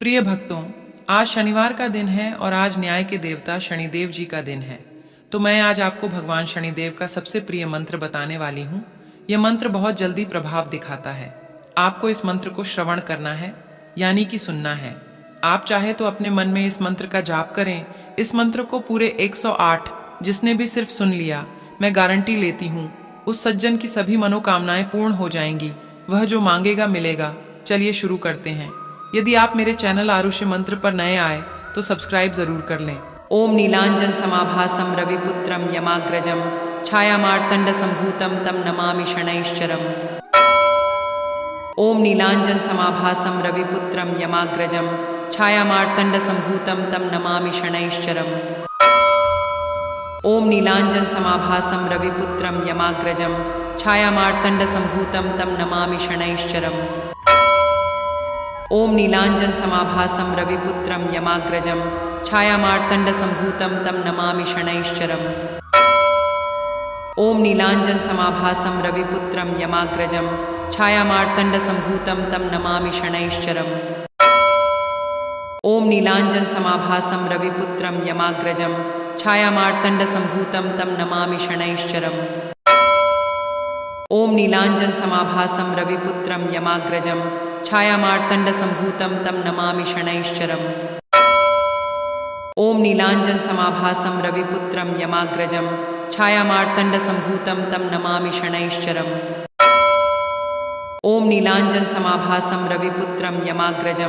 प्रिय भक्तों, आज शनिवार का दिन है और आज न्याय के देवता शनिदेव जी का दिन है। तो मैं आज आपको भगवान शनिदेव का सबसे प्रिय मंत्र बताने वाली हूँ। यह मंत्र बहुत जल्दी प्रभाव दिखाता है। आपको इस मंत्र को श्रवण करना है, यानी कि सुनना है। आप चाहे तो अपने मन में इस मंत्र का जाप करें। इस मंत्र को पूरे 108 जिसने भी सिर्फ सुन लिया, मैं गारंटी लेती हूँ उस सज्जन की सभी मनोकामनाएं पूर्ण हो जाएंगी। वह जो मांगेगा मिलेगा। चलिए शुरू करते हैं। यदि आप मेरे चैनल आरुष्य मंत्र पर नए आए तो सब्सक्राइब जरूर कर लें। ओम नीलांजन समाभासम रविपुत्रम यमाग्रजम छायामार्तंड संभूतम तम नमामि शनैश्चरम। ओम नीलांजन समाभासम रविपुत्रम यमाग्रजम छायामार्तंड संभूतम तम नमामि शनैश्चरम। ओम नीलांजन समाभासम रविपुत्रम यमाग्रजम छायामार्तंड संभूतम तम नमामि शनैश्चरम। ओम नीलांजन समाभासम रविपुत्रम यमाग्रजम छायामार्तंड संभूतम तम नमामि शनैश्चरम। ओम नीलांजन समाभासम रविपुत्रम यमाग्रजम छायामार्तंड संभूतम तम नमामि शनैश्चरम। ओम नीलांजन समाभासम रविपुत्रम यमाग्रजम छायामार्तंड संभूतम तम नमामि शनैश्चरम। ओम नीलांजन समाभासम रविपुत्रम यमाग्रजम छायामार्तंड संभूतम तम नमामि शनैश्चरम। ओम नीलांजन समाभासम रविपुत्रम यमाग्रजम छायामार्तंड संभूतम तम नमामि शनैश्चरम। ओम नीलांजन समाभासम रविपुत्रम यमाग्रजम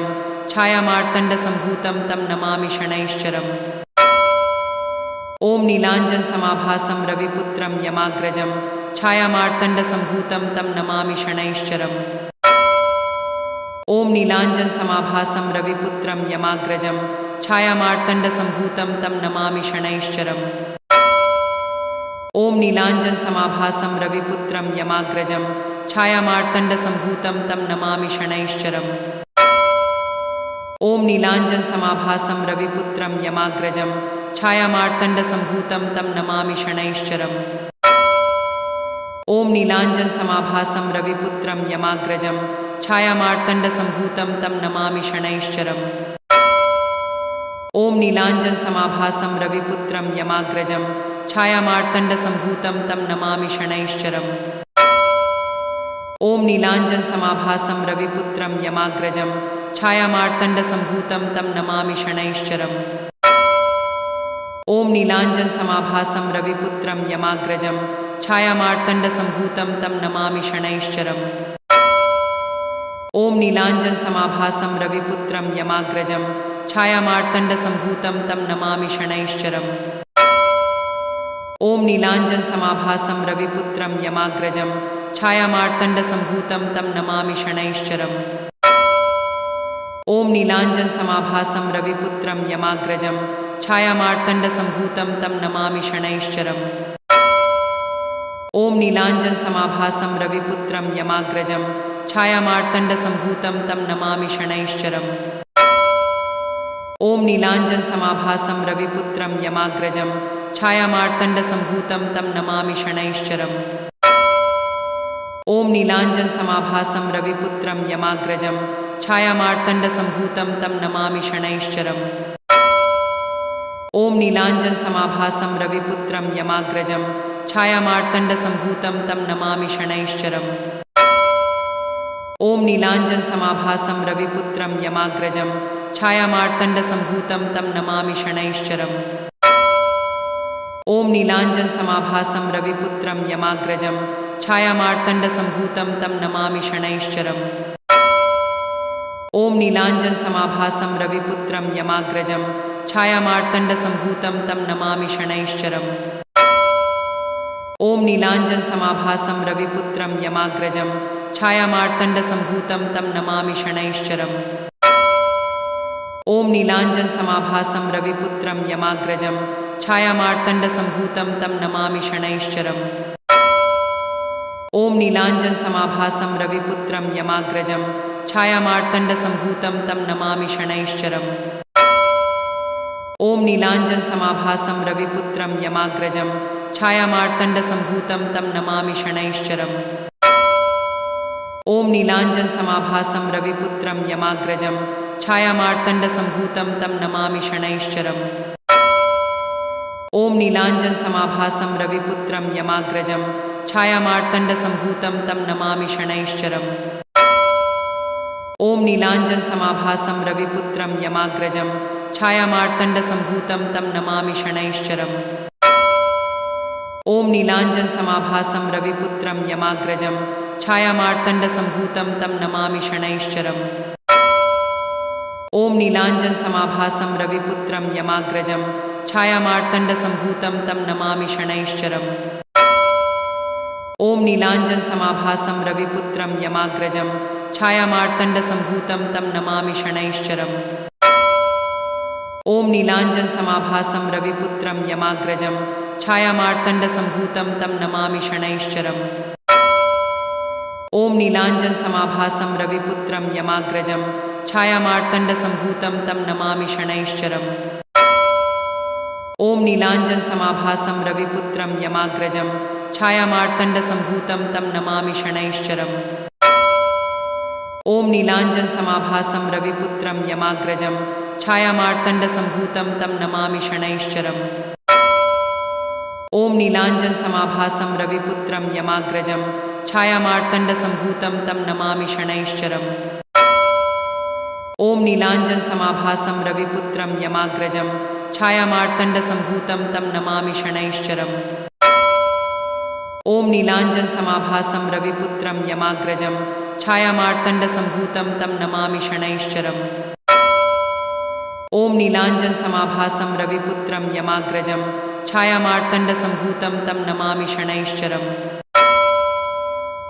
छायामार्तंड संभूतम तम नमामि शनैश्चरम। ओम नीलांजन समाभासम रविपुत्रम यमाग्रजम छायामार्तंड संभूतम तम नमामि शनैश्चरम। ओम नीलांजन समाभासम रविपुत्रम यमाग्रजम छायामार्तंड संभूतम तम नमामि शनैश्चरम। ओम नीलांजन समाभासम रविपुत्रम यमाग्रजम छायामार्तंड संभूतम तम नमामि शनैश्चरम। ओम नीलांजन समाभासम रविपुत्रम यमाग्रजम छायामार्तंड संभूतम तम नमामि शनैश्चरम। ओम नीलांजन समाभासम रविपुत्रम यमाग्रजम छायामार्तंड संभूतम तम नमामि शनैश्चरम। ओम नीलांजन समाभासम रविपुत्रम यमाग्रजम छायामार्तंड संभूतम तम नमामि शनैश्चरम। ओम नीलांजन समाभासम रविपुत्रम यमाग्रजम छायामार्तंड संभूतम तम नमामि शनैश्चरम। ओम नीलांजन समाभासम रविपुत्रम यमाग्रजम छायामार्तंड संभूतम तम नमामि शनैश्चरम। ओम नीलांजन समाभासम रविपुत्रम यमाग्रजम छायामार्तंड संभूतम तम नमामि शनैश्चरम। ओम नीलांजन समाभासम रविपुत्रम यमाग्रजम छायामार्तंड संभूतम तम नमामि शनैश्चरम। ओम नीलांजन समाभासम रविपुत्रम यमाग्रजम छायामार्तंड संभूतम तम नमामि शनैश्चरम। ओम नीलांजन समाभासम रविपुत्रम यमाग्रजम छायामार्तंड संभूतम तम नमामि शनैश्चरम। ओम नीलांजन समाभासम रविपुत्रम यमाग्रजम छायामार्तंड संभूतम तम नमामि शनैश्चरम। ओम नीलांजन समाभासम रविपुत्रम यमाग्रजम छायामार्तंड संभूतम तम नमामि शनैश्चरम। ओम नीलांजन समाभासम रविपुत्रम यमाग्रजम छायामार्तंड संभूतम तम नमामि शनैश्चरम। ओम नीलांजन समाभासम रविपुत्रम यमाग्रजम छायामार्तंड संभूतम तम नमामि शनैश्चरम। ओम नीलांजन समाभासम रविपुत्रम यमाग्रजम छायामार्तंड संभूतम तम नमामि शनैश्चरम। ओम नीलांजन समाभासम रविपुत्रम यमाग्रजम छायामार्तंड संभूतम तम नमामि शनैश्चरम। ओम नीलांजन समाभासम रविपुत्रम यमाग्रजम छायामार्तंड संभूतम तम नमामि शनैश्चरम। ओम नीलांजन समाभासम रविपुत्रम यमाग्रजम छायामार्तंड संभूतम तम नमामि शनैश्चरम। ओम नीलांजन समाभासम रविपुत्रम यमाग्रजम छायामार्तंड संभूतम तम नमामि शनैश्चरम। ओम नीलांजन समाभासम रविपुत्रम यमाग्रजम छायामार्तंड संभूतम तम नमामि शनैश्चरम। ओम नीलांजन समाभासम रविपुत्रम यमाग्रजम छायामार्तण्डसम्भूतं तं नमामि शनैश्चरम्। ॐ नीलाञ्जनसमाभासं रविपुत्रं यमाग्रजं छायामार्तण्डसम्भूतं तं नमामि शनैश्चरम्। ॐ नीलाञ्जनसमाभासं रविपुत्रं यमाग्रजं छायामार्तण्डसम्भूतं तं नमामि शनैश्चरम्। ॐ नीलाञ्जनसमाभासं रविपुत्रं यमाग्रजं छायामार्तण्डसम्भूतं तं नमामि शनैश्चरम्। ॐ नीलाञ्जनसमाभासं रविपुत्रं यमाग्रजं छायामार्तण्डसम्भूतं तं नमामि शनैश्चरम्। ॐ नीलाञ्जनसमाभासं रविपुत्रं यमाग्रजं छायामार्तण्डसम्भूतं तं नमामि शनैश्चरम्। ॐ नीलाञ्जनसमाभासं रविपुत्रं यमाग्रजं छायामार्तण्डसम्भूतं तं नमामि शनैश्चरम्। ॐ नीलाञ्जनसमाभासं रविपुत्रं यमाग्रजं छायामार्तण्डसम्भूतं तं नमामि शनैश्चरम्। ॐ नीलाञ्जनसमाभासं रविपुत्रं यमाग्रजं छायामार्तण्डसम्भूतं तं नमामि शनैश्चरम्। ॐ नीलाञ्जनसमाभासं रविपुत्रं यमाग्रजं छायामार्तण्डसम्भूतं तं नमामि शनैश्चरम्। ॐ नीलाञ्जनसमाभासं रविपुत्रं यमाग्रजं छायामार्तण्डसम्भूतं तं नमामि शनैश्चरम्। ॐ नीलाञ्जनसमाभासं रविपुत्रं यमाग्रजं छायामार्तण्डसम्भूतं तं नमामि शनैश्चरम्। ॐ नीलाञ्जनसमाभासं रविपुत्रं यमाग्रजं छायामार्तण्डसम्भूतं तं नमामि शनैश्चरम्। ॐ नीलाञ्जनसमाभासं रविपुत्रं यमाग्रजं छायामार्तण्डसम्भूतं तं नमामि शनैश्चरम्।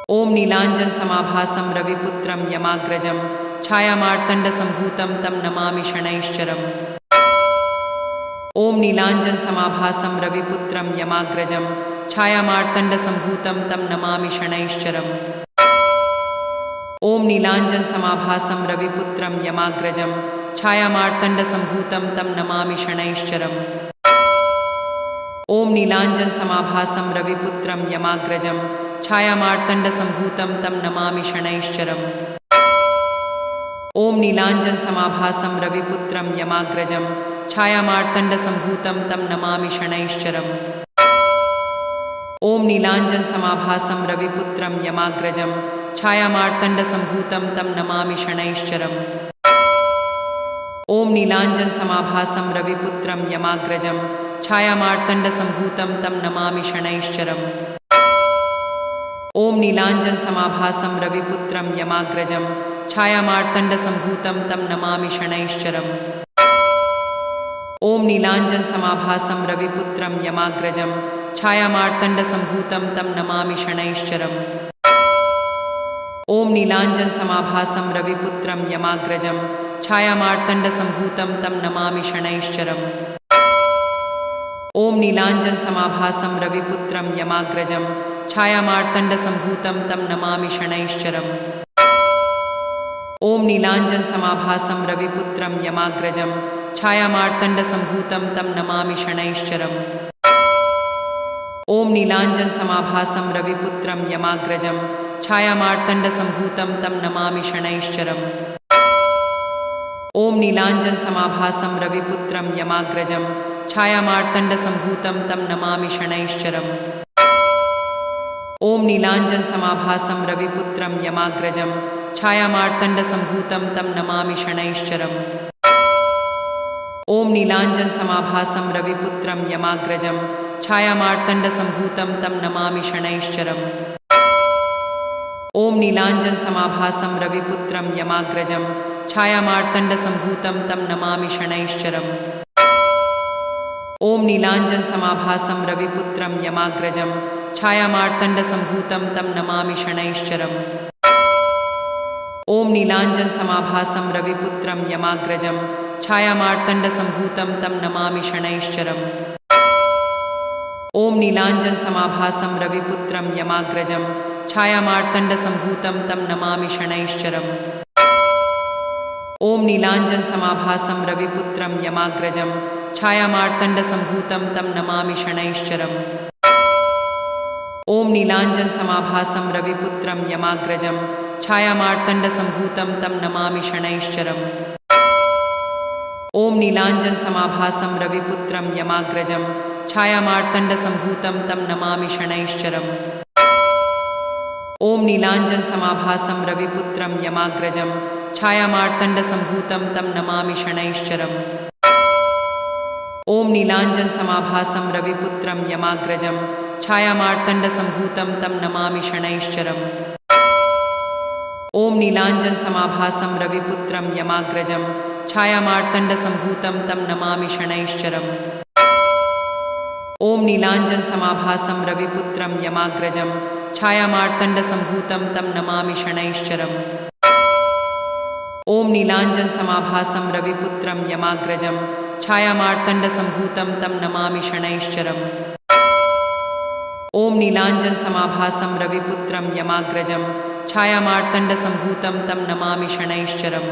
ॐ नीलाञ्जनसमाभासं रविपुत्रं यमाग्रजं छायामार्तण्डसम्भूतं तं नमामि शनैश्चरम्। ॐ नीलाञ्जनसमाभासं रविपुत्रं यमाग्रजं छायामार्तण्डसम्भूतं तं नमामि शनैश्चरम्। ॐ नीलाञ्जनसमाभासं रविपुत्रं यमाग्रजं छायामार्तण्डसम्भूतं तं नमामि शनैश्चरम्। ॐ नीलाञ्जनसमाभासं रविपुत्रं यमाग्रजं छायामार्तण्डसम्भूतं तं नमामि शनैश्चरम्। ॐ नीलाञ्जनसमाभासं रविपुत्रं यमाग्रजं छायामार्तण्डसम्भूतं तं नमामि शनैश्चरम्। ॐ नीलाञ्जनसमाभासं रविपुत्रं यमाग्रजं छायामार्तण्डसम्भूतं तं नमामि शनैश्चरम्। ॐ नीलाञ्जनसमाभासं रविपुत्रं यमाग्रजं छायामार्तण्डसम्भूतं तं नमामि शनैश्चरम्। ॐ नीलाञ्जनसमाभासं रविपुत्रं यमाग्रजं छायामार्तण्डसम्भूतं तं नमामि शनैश्चरम्। ॐ नीलाञ्जनसमाभासं रविपुत्रं यमाग्रजं छायामार्तण्डसम्भूतं तं नमामि शनैश्चरम्। ॐ नीलाञ्जनसमाभासं रविपुत्रं यमाग्रजं छायामार्तण्डसम्भूतं तं नमामि शनैश्चरम्। ॐ नीलाञ्जनसमाभासं रविपुत्रं यमाग्रजं छायामार्तण्डसम्भूतं तं नमामि शनैश्चरम्। ॐ नीलाञ्जनसमाभासं रविपुत्रं यमाग्रजं छायामार्तण्डसम्भूतं तं नमामि शनैश्चरम्। ॐ नीलाञ्जनसमाभासं रविपुत्रं यमाग्रजं छायामार्तण्डसम्भूतं तं नमामि शनैश्चरम्। ॐ नीलाञ्जनसमाभासं रविपुत्रं यमाग्रजं छायामार्तण्डसम्भूतं तं नमामि शनैश्चरम्। ॐ नीलाञ्जनसमाभासं रविपुत्रं यमाग्रजं छायामार्तण्डसम्भूतं तं नमामि शनैश्चरम्। ॐ नीलाञ्जनसमाभासं रविपुत्रं यमाग्रजं छायामार्तण्डसम्भूतं तं नमामि शनैश्चरम्। ॐ नीलाञ्जनसमाभासं रविपुत्रं यमाग्रजं छायामार्तण्डसम्भूतं तं नमामि शनैश्चरम्। ॐ नीलाञ्जनसमाभासं रविपुत्रं यमाग्रजं छायामार्तण्डसम्भूतं तं नमामि शनैश्चरम्। ॐ नीलाञ्जनसमाभासं रविपुत्रं यमाग्रजं छायामार्तण्डसम्भूतं तं नमामि शनैश्चरम्। ॐ नीलाञ्जनसमाभासं रविपुत्रं यमाग्रजं छायामार्तण्डसम्भूतं तं नमामि शनैश्चरम्। ॐ नीलाञ्जनसमाभासं रविपुत्रं यमाग्रजं छायामार्तण्डसम्भूतं तं नमामि शनैश्चरम्। ॐ नीलाञ्जनसमाभासं रविपुत्रं यमाग्रजं छायामार्तण्डसम्भूतं तं नमामि शनैश्चरम्। ॐ नीलाञ्जनसमाभासं रविपुत्रं यमाग्रजं छायामार्तण्डसम्भूतं तं नमामि शनैश्चरम् ॐ नीलाञ्जनसमाभासं रविपुत्रं यमाग्रजं छायामार्तण्डसम्भूतं तं नमामि शनैश्चरम् ॐ नीलाञ्जनसमाभासं रविपुत्रं यमाग्रजं छायामार्तण्डसम्भूतं तं नमामि शनैश्चरम् ॐ नीलाञ्जनसमाभासं रविपुत्रं यमाग्रजं छायामार्तण्डसम्भूतं तं नमामि शनैश्चरम् ॐ नीलाञ्जनसमाभासं रविपुत्रं यमाग्रजं छायामार्तण्डसम्भूतं तं नमामि शनैश्चरम् ॐ नीलाञ्जनसमाभासं रविपुत्रं यमाग्रजं छायामार्तण्डसम्भूतं तं नमामि शनैश्चरम् ॐ नीलाञ्जनसमाभासं रविपुत्रं यमाग्रजं छायामार्तण्डसम्भूतं तं नमामि शनैश्चरम्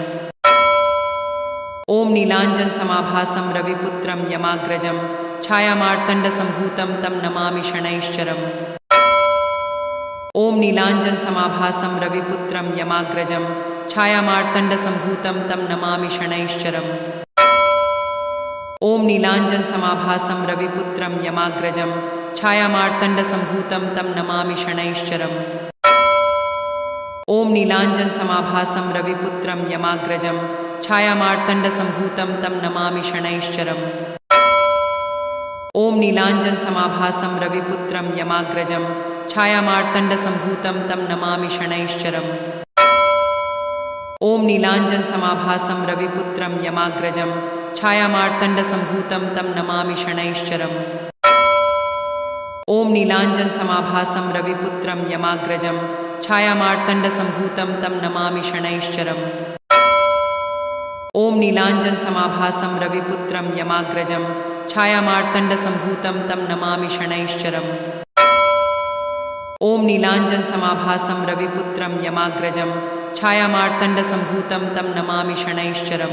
ॐ नीलाञ्जनसमाभासं रविपुत्रं यमाग्रजं छायामार्तण्डसम्भूतं तं नमामि शनैश्चरम् ॐ नीलाञ्जनसमाभासं रविपुत्रं यमाग्रजं छायामार्तण्डसम्भूतं तं नमामि शनैश्चरम् ॐ नीलाञ्जनसमाभासं रविपुत्रं यमाग्रजं छायामार्तण्डसम्भूतं तं नमामि शनैश्चरम् ॐ नीलाञ्जनसमाभासं रविपुत्रं यमाग्रजं छायामार्तण्डसम्भूतं तं नमामि शनैश्चरम् ॐ नीलाञ्जनसमाभासं रविपुत्रं यमाग्रजं छायामार्तण्डसम्भूतं तं नमामि शनैश्चरम् ॐ नीलाञ्जनसमाभासं रविपुत्रं यमाग्रजं छायामार्तण्डसम्भूतं तं नमामि शनैश्चरम् ॐ नीलाञ्जनसमाभासं रविपुत्रं यमाग्रजं छायामार्तण्डसम्भूतं तं नमामि शनैश्चरम् ॐ नीलाञ्जनसमाभासं रविपुत्रं यमाग्रजं छायामार्तण्डसम्भूतं तं नमामि शनैश्चरम् ॐ नीलाञ्जनसमाभासं रविपुत्रं यमाग्रजं छायामार्तण्डसम्भूतं तं नमामि शनैश्चरम्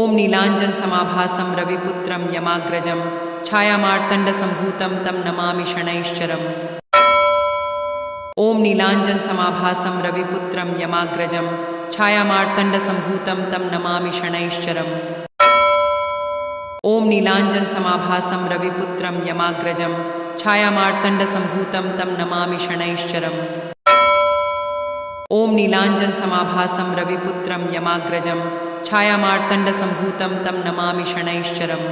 ॐ नीलाञ्जनसमाभासं रविपुत्रं यमाग्रजं छायामार्तण्डसम्भूतं तं नमामि शनैश्चरम् ॐ नीलाञ्जनसमाभासं रविपुत्रं यमाग्रजं छायामार्तण्डसम्भूतं तं नमामि शनैश्चरम् ॐ नीलाञ्जनसमाभासं रविपुत्रं यमाग्रजं छायामार्तण्डसम्भूतं तं नमामि शनैश्चरम् ॐ नीलाञ्जनसमाभासं रविपुत्रं यमाग्रजं छायामार्तण्डसम्भूतं तं नमामि शनैश्चरम्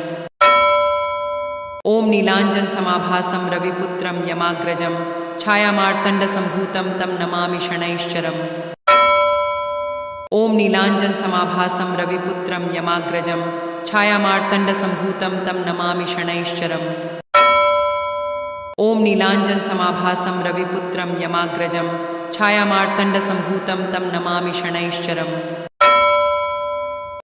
ॐ नीलाञ्जनसमाभासं रविपुत्रं यमाग्रजं छायामार्तण्डसम्भूतं तं नमामि शनैश्चरम् ॐ नीलाञ्जनसमाभासं रविपुत्रं यमाग्रजं छायामार्तण्डसम्भूतं तं नमामि शनैश्चरम् ॐ नीलाञ्जनसमाभासं रविपुत्रं यमाग्रजं छायामार्तण्डसम्भूतं तं नमामि शनैश्चरम्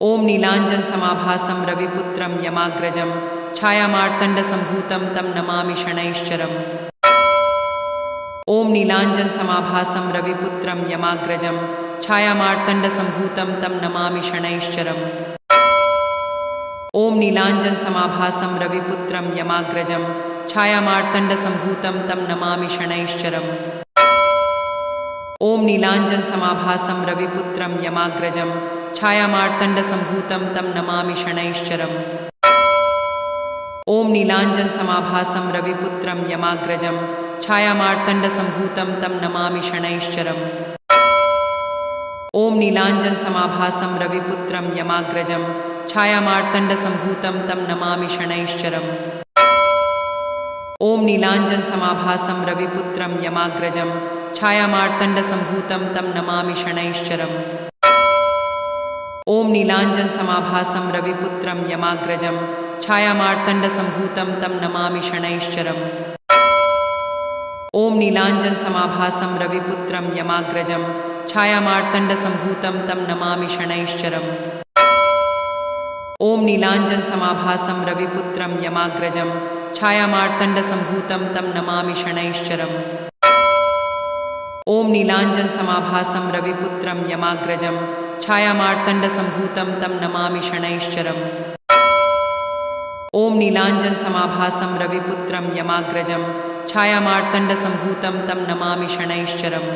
ॐ नीलाञ्जनसमाभासं रविपुत्रं यमाग्रजं छायामार्तण्डसम्भूतं तं नमामि शनैश्चरम् ॐ नीलाञ्जनसमाभासं रविपुत्रं यमाग्रजं छायामार्तण्डसम्भूतं तं नमामि शनैश्चरम् ॐ नीलाञ्जनसमाभासं रविपुत्रं यमाग्रजं छायामार्तण्डसम्भूतं तं नमामि शनैश्चरम् ॐ नीलाञ्जनसमाभासं रविपुत्रं यमाग्रजं छायामार्तण्डसम्भूतं तं नमामि शनैश्चरम् ॐ नीलाञ्जनसमाभासं रविपुत्रं यमाग्रजं छायामार्तण्डसम्भूतं तं नमामि शनैश्चरम् ॐ नीलाञ्जनसमाभासं रविपुत्रं यमाग्रजं छायामार्तण्डसम्भूतं तं नमामि शनैश्चरम् ॐ नीलाञ्जनसमाभासं रविपुत्रं यमाग्रजं छायामार्तण्डसम्भूतं तं नमामि शनैश्चरम् ॐ नीलाञ्जनसमाभासं रविपुत्रं यमाग्रजं छायामार्तण्डसम्भूतं तं नमामि शनैश्चरम् ॐ नीलाञ्जनसमाभासं रविपुत्रं यमाग्रजं छायामार्तण्डसम्भूतं तं नमामि शनैश्चरम् ॐ नीलाञ्जनसमाभासं रविपुत्रं यमाग्रजं छायामार्तण्डसम्भूतं तं नमामि शनैश्चरम् ॐ नीलाञ्जनसमाभासं रविपुत्रं यमाग्रजं छायामार्तण्डसम्भूतं तं नमामि शनैश्चरम् ॐ नीलाञ्जनसमाभासं रविपुत्रं यमाग्रजं छायामार्तण्डसम्भूतं तं नमामि शनैश्चरम्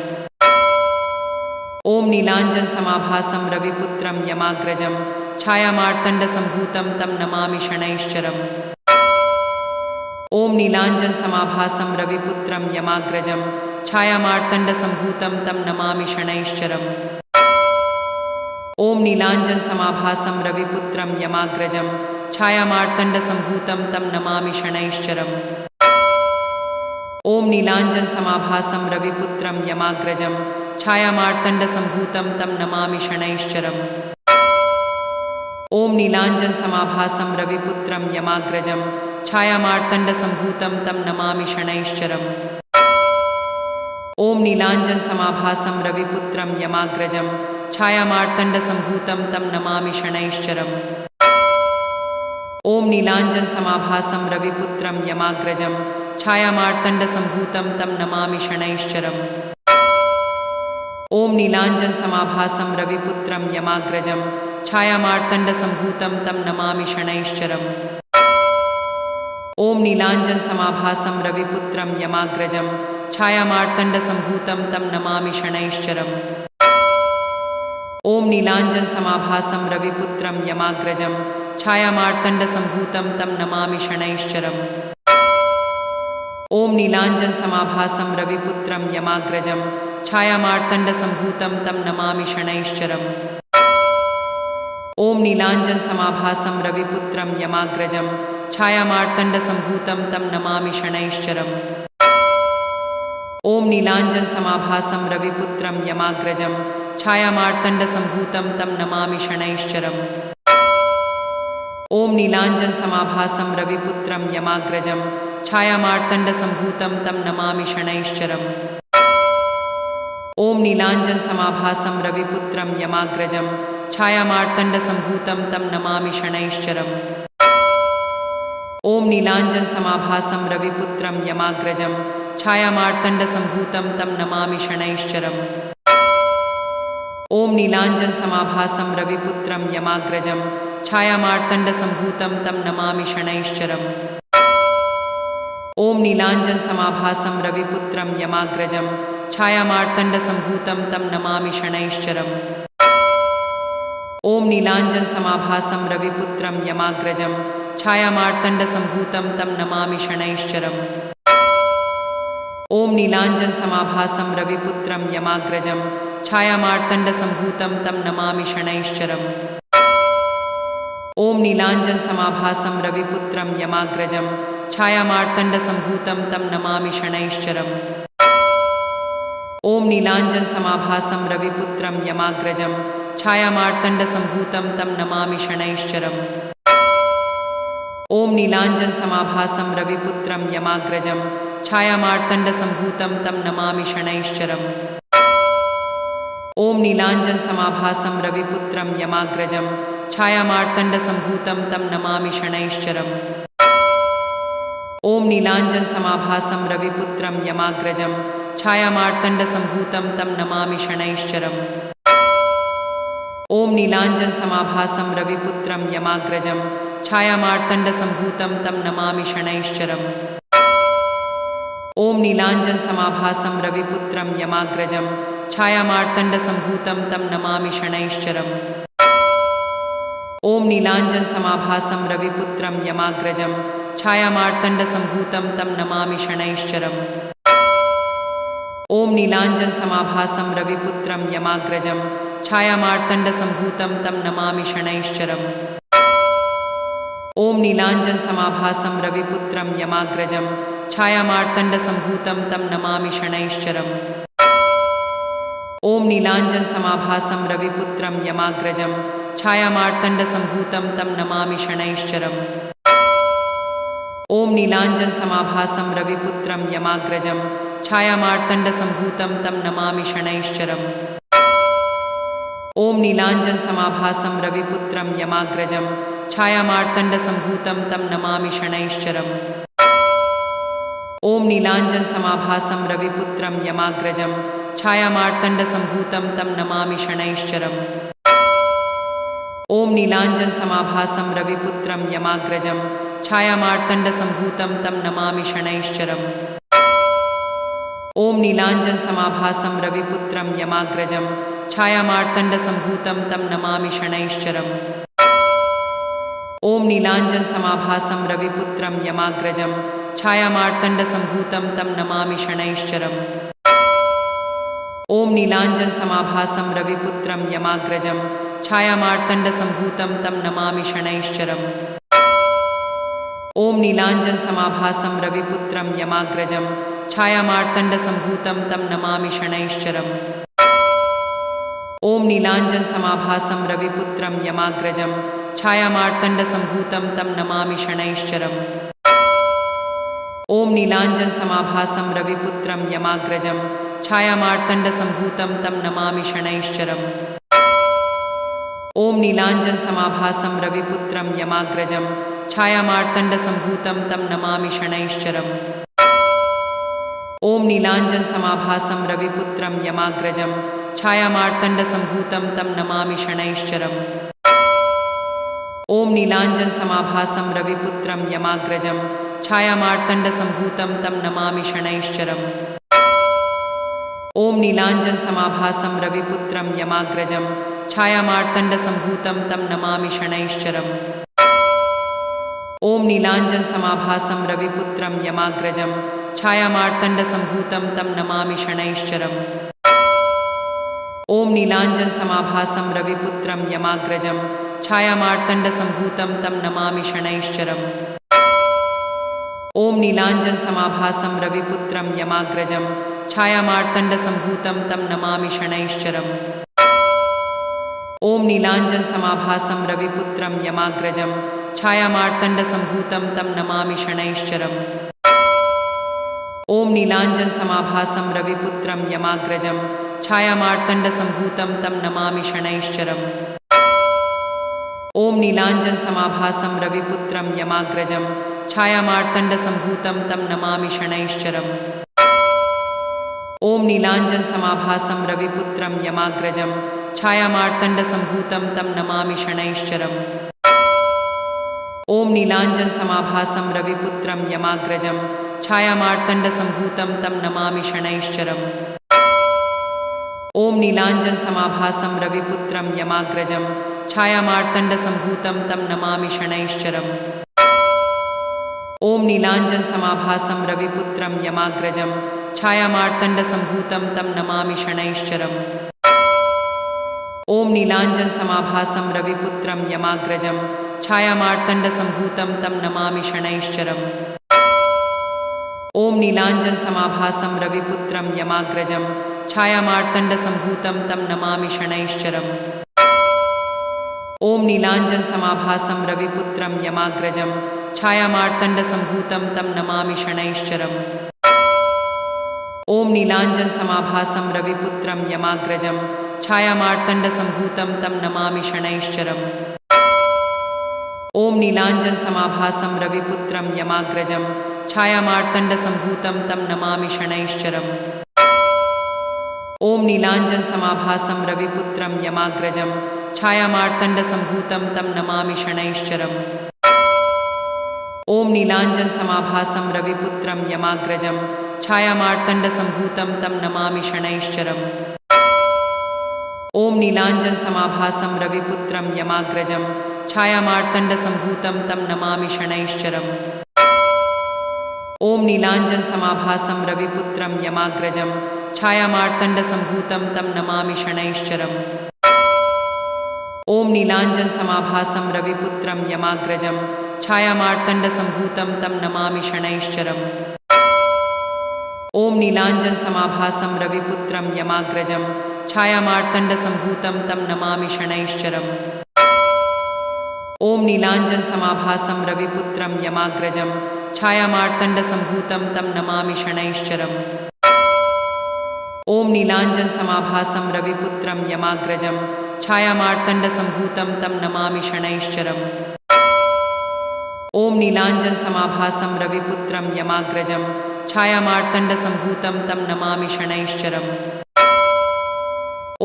ॐ नीलाञ्जनसमाभासं रविपुत्रं यमाग्रजं छायामार्तण्डसम्भूतं तं नमामि शनैश्चरम् ॐ नीलाञ्जनसमाभासं रविपुत्रं यमाग्रजं छायामार्तण्डसम्भूतं तं नमामि शनैश्चरम् ॐ नीलाञ्जनसमाभासं रविपुत्रं यमाग्रजं छायामार्तण्डसम्भूतं तं नमामि शनैश्चरम् ॐ नीलाञ्जनसमाभासं रविपुत्रं यमाग्रजं छायामार्तण्डसम्भूतं तं नमामि शनैश्चरम् ॐ नीलाञ्जनसमाभासं रविपुत्रं यमाग्रजं छायामार्तण्डसम्भूतं तं नमामि शनैश्चरम् ॐ नीलाञ्जनसमाभासं रविपुत्रं यमाग्रजं छायामार्तण्डसम्भूतं तं नमामि शनैश्चरम् ॐ नीलाञ्जनसमाभासं रविपुत्रं यमाग्रजं छायामार्तण्डसम्भूतं तं नमामि शनैश्चरम् ॐ नीलाञ्जनसमाभासं रविपुत्रं यमाग्रजं छायामार्तण्डसम्भूतं तं नमामि शनैश्चरम् ॐ नीलाञ्जनसमाभासं रविपुत्रं यमाग्रजं छायामार्तण्डसम्भूतं तं नमामि शनैश्चरम् ॐ नीलाञ्जनसमाभासं रविपुत्रं यमाग्रजं छायामार्तण्डसम्भूतं तं नमामि शनैश्चरम् ॐ नीलाञ्जनसमाभासं रविपुत्रं यमाग्रजं छायामार्तण्डसम्भूतं तं नमामि शनैश्चरम् ॐ नीलाञ्जनसमाभासं रविपुत्रं यमाग्रजं छायामार्तण्डसम्भूतं तं नमामि शनैश्चरम् ॐ नीलाञ्जनसमाभासं रविपुत्रं यमाग्रजं छायामार्तण्डसम्भूतं तं नमामि शनैश्चरम् ॐ नीलाञ्जनसमाभासं रविपुत्रं यमाग्रजं छायामार्तण्डसम्भूतं तं नमामि शनैश्चरम् ॐ नीलाञ्जनसमाभासं रविपुत्रं यमाग्रजं छायामार्तण्डसम्भूतं तं नमामि शनैश्चरम् ॐ नीलाञ्जनसमाभासं रविपुत्रं यमाग्रजं छायामार्तण्डसम्भूतं तं नमामि शनैश्चरम् ॐ नीलाञ्जनसमाभासं रविपुत्रं यमाग्रजं छायामार्तण्डसम्भूतं तं नमामि शनैश्चरम् ॐ नीलाञ्जनसमाभासं रविपुत्रं यमाग्रजं छायामार्तण्डसम्भूतं तं नमामि शनैश्चरम् ॐ नीलाञ्जनसमाभासं रविपुत्रं यमाग्रजं छायामार्तण्डसम्भूतं तं नमामि शनैश्चरम् ॐ नीलाञ्जनसमाभासं रविपुत्रं यमाग्रजं छायामार्तण्डसम्भूतं तं नमामि शनैश्चरम् ॐ नीलाञ्जनसमाभासं रविपुत्रं यमाग्रजं छायामार्तण्डसम्भूतं तं नमामि शनैश्चरम् ॐ नीलाञ्जनसमाभासं रविपुत्रं यमाग्रजं छायामार्तण्डसम्भूतं तं नमामि शनैश्चरम् ॐ नीलाञ्जनसमाभासं रविपुत्रं यमाग्रजं छायामार्तण्डसम्भूतं तं नमामि शनैश्चरम् ॐ नीलाञ्जनसमाभासं रविपुत्रं यमाग्रजं छायामार्तण्डसम्भूतं तं नमामि शनैश्चरम् ॐ नीलाञ्जनसमाभासं रविपुत्रं यमाग्रजं छायामार्तण्डसम्भूतं तं नमामि शनैश्चरम् ॐ नीलाञ्जनसमाभासं रविपुत्रं यमाग्रजं छायामार्तण्डसम्भूतं तं नमामि शनैश्चरम् ॐ नीलाञ्जनसमाभासं रविपुत्रं यमाग्रजं छायामार्तण्डसम्भूतं तं नमामि शनैश्चरम् ॐ नीलाञ्जनसमाभासं रविपुत्रं यमाग्रजं छायामार्तण्डसम्भूतं तं नमामि शनैश्चरम् ॐ नीलाञ्जनसमाभासं रविपुत्रं यमाग्रजं छायामार्तण्डसम्भूतं तं नमामि शनैश्चरम् ॐ नीलाञ्जनसमाभासं रविपुत्रं यमाग्रजं छायामार्तण्डसम्भूतं तं नमामि शनैश्चरम् ॐ नीलाञ्जनसमाभासं रविपुत्रं यमाग्रजं छायामार्तण्डसम्भूतं तं नमामि शनैश्चरम् ॐ नीलाञ्जनसमाभासं रविपुत्रं यमाग्रजं छायामार्तण्डसम्भूतं तं नमामि शनैश्चरम् ॐ नीलाञ्जनसमाभासं रविपुत्रं यमाग्रजं छायामार्तण्डसम्भूतं तं नमामि शनैश्चरम् ॐ नीलाञ्जनसमाभासं रविपुत्रं यमाग्रजं छायामार्तण्डसम्भूतं तं नमामि शनैश्चरम् ॐ नीलाञ्जनसमाभासं रविपुत्रं यमाग्रजं छायामार्तण्डसम्भूतं तं नमामि शनैश्चरम् ॐ नीलाञ्जनसमाभासं रविपुत्रं यमाग्रजं छायामार्तण्डसम्भूतं तं नमामि शनैश्चरम् नीलाञ्जनसमाभासं रविपुत्रं यमाग्रजं छायामार्तण्डसम्भूतं तं नमामि शनैश्चरम् ॐ नीलाञ्जनसमाभासं रविपुत्रं यमाग्रजं छायामार्तण्डसम्भूतं तं नमामि शनैश्चरम् ॐ नीलाञ्जनसमाभासं रविपुत्रं यमाग्रजं छायामार्तण्डसम्भूतं तं नमामि शनैश्चरम् ॐ नीलाञ्जनसमाभासं रविपुत्रं यमाग्रजं छायामार्तण्डसम्भूतं तं नमामि शनैश्चरम् ॐ नीलाञ्जनसमाभासं रविपुत्रं यमाग्रजं छायामार्तण्डसम्भूतं तं नमामि शनैश्चरम् ॐ नीलाञ्जनसमाभासं रविपुत्रं यमाग्रजं छायामार्तण्डसम्भूतं तं नमामि शनैश्चरम् ॐ नीलाञ्जनसमाभासं रविपुत्रं यमाग्रजं छायामार्तण्डसम्भूतं तं नमामि शनैश्चरम् ॐ नीलाञ्जनसमाभासं रविपुत्रं यमाग्रजं छायामार्तण्डसम्भूतं तं नमामि शनैश्चरम् ॐ नीलाञ्जनसमाभासं रविपुत्रं यमाग्रजं छायामार्तण्डसम्भूतं तं नमामि शनैश्चरम् ॐ नीलाञ्जनसमाभासं रविपुत्रं यमाग्रजं छायामार्तण्डसम्भूतं तं नमामि शनैश्चरम् ॐ नीलाञ्जनसमाभासं रविपुत्रं यमाग्रजं छायामार्तण्डसम्भूतं तं नमामि शनैश्चरम् ॐ नीलाञ्जनसमाभासं रविपुत्रं यमाग्रजं छायामार्तण्डसम्भूतं तं नमामि शनैश्चरम् ॐ नीलाञ्जनसमाभासं रविपुत्रं यमाग्रजं छायामार्तण्डसम्भूतं तं नमामि शनैश्चरम् ॐ नीलाञ्जनसमाभासं रविपुत्रं यमाग्रजं छायामार्तण्डसम्भूतं तं नमामि शनैश्चरम् ॐ नीलाञ्जनसमाभासं रविपुत्रं यमाग्रजं छायामार्तण्डसम्भूतं तं नमामि शनैश्चरम् ॐ नीलाञ्जनसमाभासं रविपुत्रं यमाग्रजं छायामार्तण्डसम्भूतं तं नमामि शनैश्चरम् ॐ नीलाञ्जनसमाभासं रविपुत्रं यमाग्रजं छायामार्तण्डसम्भूतं तं नमामि शनैश्चरम् ॐ नीलाञ्जनसमाभासं रविपुत्रं यमाग्रजं छायामार्तण्डसम्भूतं तं नमामि शनैश्चरम् ॐ नीलाञ्जनसमाभासं रविपुत्रं यमाग्रजं छायामार्तण्डसम्भूतं तं नमामि शनैश्चरम् ॐ नीलाञ्जनसमाभासं रविपुत्रं यमाग्रजं छायामार्तण्डसम्भूतं तं नमामि शनैश्चरम् ॐ नीलाञ्जनसमाभासं रविपुत्रं यमाग्रजं छायामार्तण्डसम्भूतं तं नमामि शनैश्चरम् ॐ नीलाञ्जनसमाभासं रविपुत्रं यमाग्रजं छायामार्तण्डसम्भूतं तं नमामि शनैश्चरम् ॐ नीलाञ्जनसमाभासं रविपुत्रं यमाग्रजं छायामार्तण्डसम्भूतं तं नमामि शनैश्चरम् ॐ नीलाञ्जनसमाभासं रविपुत्रं यमाग्रजं छायामार्तण्डसम्भूतं तं नमामि शनैश्चरम् ॐ नीलाञ्जनसमाभासं रविपुत्रं यमाग्रजं छायामार्तण्डसम्भूतं तं नमामि शनैश्चरम् ॐ नीलाञ्जनसमाभासं रविपुत्रं यमाग्रजं छायामार्तण्डसम्भूतं तं नमामि शनैश्चरम् ॐ नीलाञ्जनसमाभासं रविपुत्रं यमाग्रजं छायामार्तण्डसम्भूतं तं नमामि शनैश्चरम् ॐ नीलाञ्जनसमाभासं रविपुत्रं यमाग्रजं छायामार्तण्डसम्भूतं तं नमामि शनैश्चरम् ॐ नीलाञ्जनसमाभासं रविपुत्रं यमाग्रजं छायामार्तण्डसम्भूतं तं नमामि शनैश्चरम् ॐ नीलाञ्जनसमाभासं रविपुत्रं यमाग्रजं छायामार्तण्डसम्भूतं तं नमामि शनैश्चरम् ॐ नीलाञ्जनसमाभासं रविपुत्रं यमाग्रजं छायामार्तण्डसम्भूतं तं नमामि शनैश्चरम् ॐ नीलाञ्जनसमाभासं रविपुत्रं यमाग्रजं छायामार्तण्डसम्भूतं तं नमामि शनैश्चरम् ॐ नीलाञ्जनसमाभासं रविपुत्रं यमाग्रजं छायामार्तण्डसम्भूतं तं नमामि शनैश्चरम्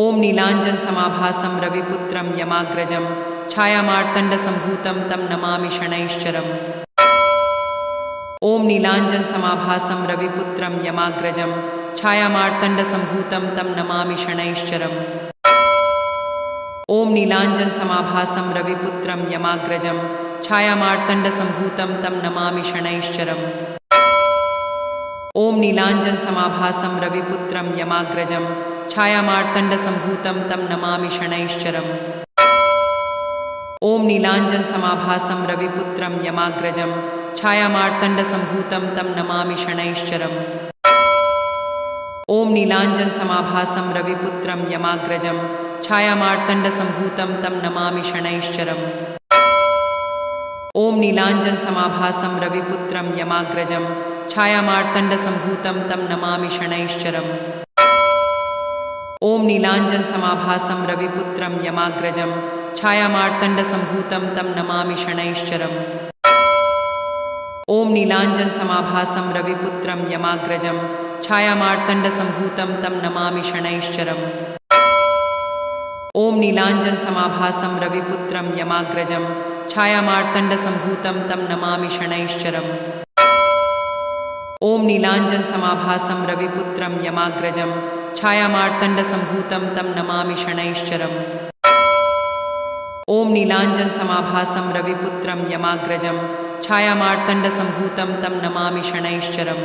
ॐ नीलाञ्जनसमाभासं रविपुत्रं यमाग्रजं छायामार्तण्डसम्भूतं तं नमामि शनैश्चरम् ॐ नीलाञ्जनसमाभासं रविपुत्रं यमाग्रजं छायामार्तण्डसम्भूतं तं नमामि शनैश्चरम् ॐ नीलाञ्जनसमाभासं रविपुत्रं यमाग्रजं छायामार्तण्डसम्भूतं तं नमामि शनैश्चरम् ॐ नीलाञ्जनसमाभासं रविपुत्रं यमाग्रजं छायामार्तण्डसम्भूतं तं नमामि शनैश्चरम् ॐ नीलाञ्जनसमाभासं रविपुत्रं यमाग्रजं छायामार्तण्डसम्भूतं तं नमामि शनैश्चरम् ॐ नीलाञ्जनसमाभासं रविपुत्रं यमाग्रजं छायामार्तण्डसम्भूतं तं नमामि शनैश्चरम् ॐ नीलाञ्जनसमाभासं रविपुत्रं यमाग्रजं छायामार्तण्डसम्भूतं तं नमामि शनैश्चरम् ॐ नीलाञ्जनसमाभासं रविपुत्रं यमाग्रजं छायामार्तण्डसम्भूतं तं नमामि शनैश्चरम् ॐ नीलाञ्जनसमाभासं रविपुत्रं यमाग्रजं छायामार्तण्डसम्भूतं तं नमामि शनैश्चरम् ॐ नीलाञ्जनसमाभासं रविपुत्रं यमाग्रजं छायामार्तण्डसम्भूतं तं नमामि शनैश्चरम् ॐ नीलाञ्जनसमाभासं रविपुत्रं यमाग्रजं छायामार्तण्डसम्भूतं तं नमामि शनैश्चरम् ॐ नीलाञ्जनसमाभासं रविपुत्रं यमाग्रजं छायामार्तण्डसम्भूतं तं नमामि शनैश्चरम्